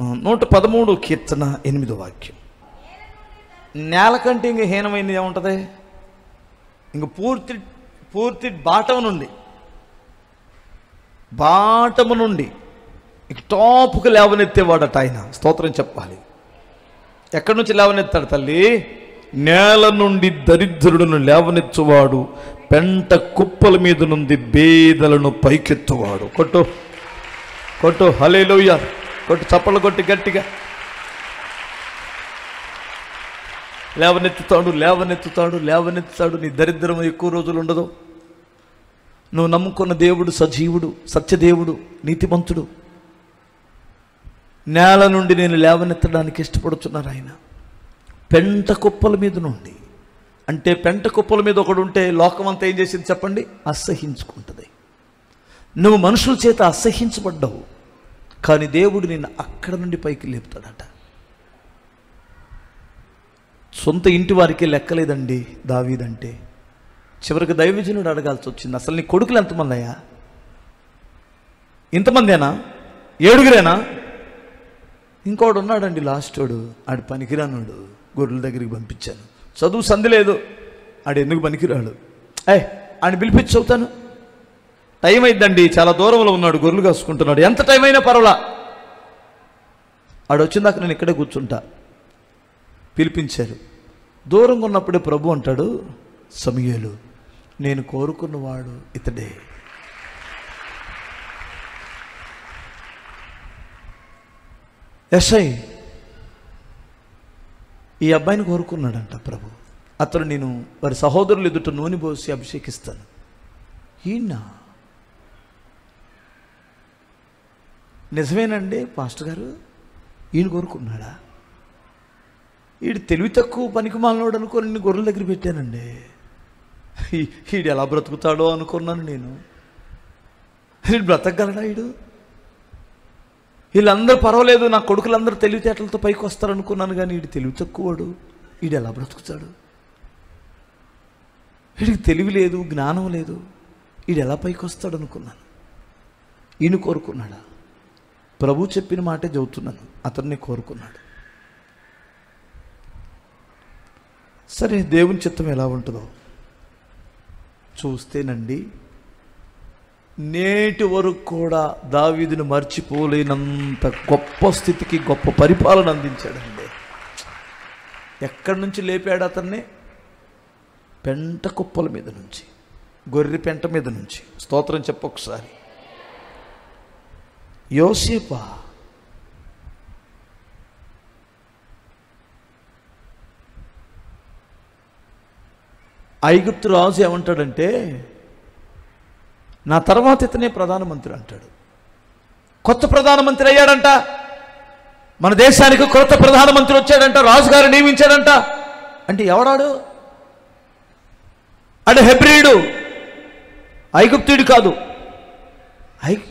113 కీర్తన 8వ వాక్యం. నేల కంటే ఇంక హీనమైనది ఏముంటుంది? ఇంక పూర్తి బాటము నుండి ఇక టాప్కు లేవనెత్తేవాడట ఆయన. స్తోత్రం చెప్పాలి. ఎక్కడి నుంచి లేవనెత్తాడు తల్లి? నేల నుండి దరిద్రులను లేవనెత్తువాడు, పెంట కుప్పల మీద నుండి బేదలను పైకెత్తువాడు. కొట్టు కొట్టు, హల్లెలూయా కొట్టు, చప్పలు కొట్టి గట్టిగా. లేవనెత్తుతాడు. నీ దరిద్రం ఎక్కువ రోజులు ఉండదు. నువ్వు నమ్ముకున్న దేవుడు సజీవుడు, సత్యదేవుడు, నీతిమంతుడు. నేల నుండి నేను లేవనెత్తడానికి ఇష్టపడుతున్నారు ఆయన. పెంట కుప్పల మీద నుండి అంటే పెంట కుప్పల మీద ఒకడు ఉంటే లోకమంతా ఏం చేసింది చెప్పండి? అసహ్యించుకుంటుంది. నువ్వు మనుషుల చేత అసహ్యించబడ్డావు, కానీ దేవుడు నిన్ను అక్కడ నుండి పైకి లేపుతాడట. సొంత ఇంటి వారికి లెక్కలేదండి దావీదంటే. చివరికి దైవజనుడు అడగాల్సి వచ్చింది, అసలు నీ కొడుకులు ఎంతమంది అయ్యా? ఇంతమందేనా? 7 ఇంకోడు ఉన్నాడండి లాస్టోడు, ఆడు పనికిరానుడు, గొర్రెల దగ్గరికి పంపించాను. చదువు సంధి లేదు, ఆడు ఎందుకు పనికిరాడు? ఆడిని పిలిపించి చదువుతాను. టైం అయిద్దండి, చాలా దూరంలో ఉన్నాడు, గొర్రెలు కాసుకుంటున్నాడు. ఎంత టైం అయినా పర్వాలా, ఆడు వచ్చిందాక నేను ఇక్కడే కూర్చుంటా. పిలిపించారు. దూరంగా ఉన్నప్పుడే ప్రభు అంటాడు, సమూయేలు నేను కోరుకున్నవాడు ఇతడే. యెషై ఈ అబ్బాయిని కోరుకున్నాడంట ప్రభు. అతను నేను వారి సహోదరులు ఎదుట నూనె పోసి అభిషేకిస్తాను. ఈయన నిజమేనండి పాస్టర్ గారు, ఈయన కోరుకున్నాడా? ఈడు తెలివి తక్కువ పనికి మాలినోడు అనుకొని నేను గొర్రెల దగ్గర పెట్టానండి. ఈడు ఎలా బ్రతుకుతాడో అనుకున్నాను నేను. ఈడు బ్రతకగలడా? వీళ్ళందరూ పర్వాలేదు, నా కొడుకులందరూ తెలివితేటలతో పైకి వస్తారనుకున్నాను, కానీ వీడు తెలివి తక్కువడు. వీడు ఎలా బ్రతుకుతాడు? వీడికి తెలివి లేదు, జ్ఞానం లేదు, వీడు ఎలా పైకి వస్తాడు అనుకున్నాను. ఈయన కోరుకున్నాడా? ప్రభు చెప్పిన మాటే చెబుతున్నాను, అతన్ని కోరుకున్నాడు. సరే, దేవుని చిత్తం ఎలా ఉంటుందో చూస్తేనండి, నేటి వరకు కూడా దావీదును మర్చిపోలేనంత గొప్ప స్థితికి, గొప్ప పరిపాలన అందించాడండి. ఎక్కడి నుంచి లేపాడు అతన్ని? పెంట కుప్పల మీద నుంచి, గొర్రె పెంట మీద నుంచి. స్తోత్రం చెప్పొకసారి. యోసేపా ఐగుప్తు రాజు ఏమంటాడంటే, నా తర్వాత ఇతనే ప్రధానమంత్రి అంటాడు. కొత్త ప్రధానమంత్రి అయ్యాడంట, మన దేశానికి కొత్త ప్రధానమంత్రి వచ్చాడంట, రాజుగారు నియమించాడంట. అంటే ఎవడాడు? అంటే హెబ్రీడు, ఐగుప్తుడు కాదు.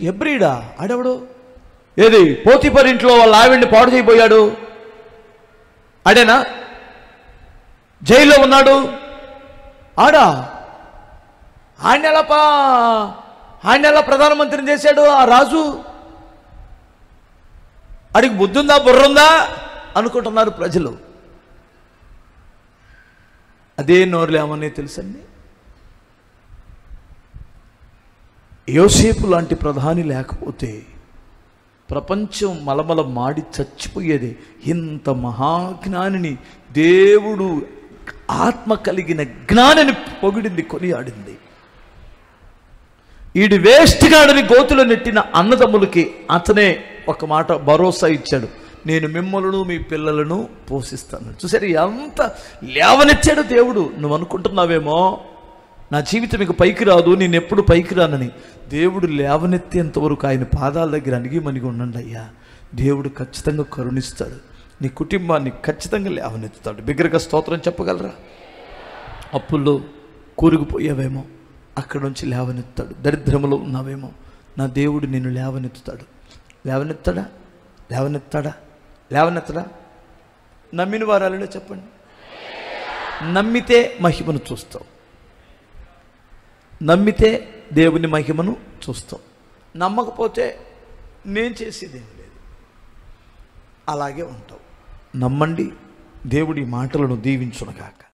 హెబ్రీడా? ఆడెవడు? ఏది పోతీఫర్ ఇంట్లో వాళ్ళ ఆవిడ్ని పాడు చేయబోయాడు ఆడేనా? జైల్లో ఉన్నాడు ఆడా? ఆయన ఎలా ప్రధానమంత్రిని చేశాడు ఆ రాజు? అడిగి బుద్ధుందా, బుర్రుందా అనుకుంటున్నారు ప్రజలు. అదే నోరులు ఏమని తెలుసండి? యోసేపు లాంటి ప్రధాని లేకపోతే ప్రపంచం మలమల మాడి చచ్చిపోయేది. ఇంత మహాజ్ఞానిని, దేవుడు ఆత్మ కలిగిన జ్ఞానిని పొగిడింది, కొనియాడింది. ఈడు వేస్ట్గాడని గోతులో నెట్టిన అన్నదమ్ములకి అతనే ఒక మాట భరోసా ఇచ్చాడు, నేను మిమ్మల్ని మీ పిల్లలను పోషిస్తాను. చూసారు ఎంత లేవనెత్తాడు దేవుడు. నువ్వు అనుకుంటున్నావేమో నా జీవితం ఇక పైకి రాదు, నేను ఎప్పుడు పైకి రానని. దేవుడు లేవనెత్తేంతవరకు ఆయన పాదాల దగ్గర అణిగి ఉండండి అయ్యా, దేవుడు ఖచ్చితంగా కరుణిస్తాడు. నీ కుటుంబాన్ని ఖచ్చితంగా లేవనెత్తుతాడు. బిగ్గరగా స్తోత్రం చెప్పగలరా? అప్పుల్లో కూరుకుపోయావేమో, అక్కడ నుంచి లేవనెత్తాడు. దరిద్రములో ఉన్నావేమో, నా దేవుడు నిన్ను లేవనెత్తుతాడు. లేవనెత్తాడా? లేవనెత్తాడా? లేవనెత్తడా? నమ్మిన వారాలలో చెప్పండి. నమ్మితే మహిమను చూస్తావు, నమ్మితే దేవుని మహిమను చూస్తావు. నమ్మకపోతే నేను చేసేదేం లేదు. అలాగే ఉంటావు. నమ్మండి. దేవుడి మాటలను దీవించునుగాక.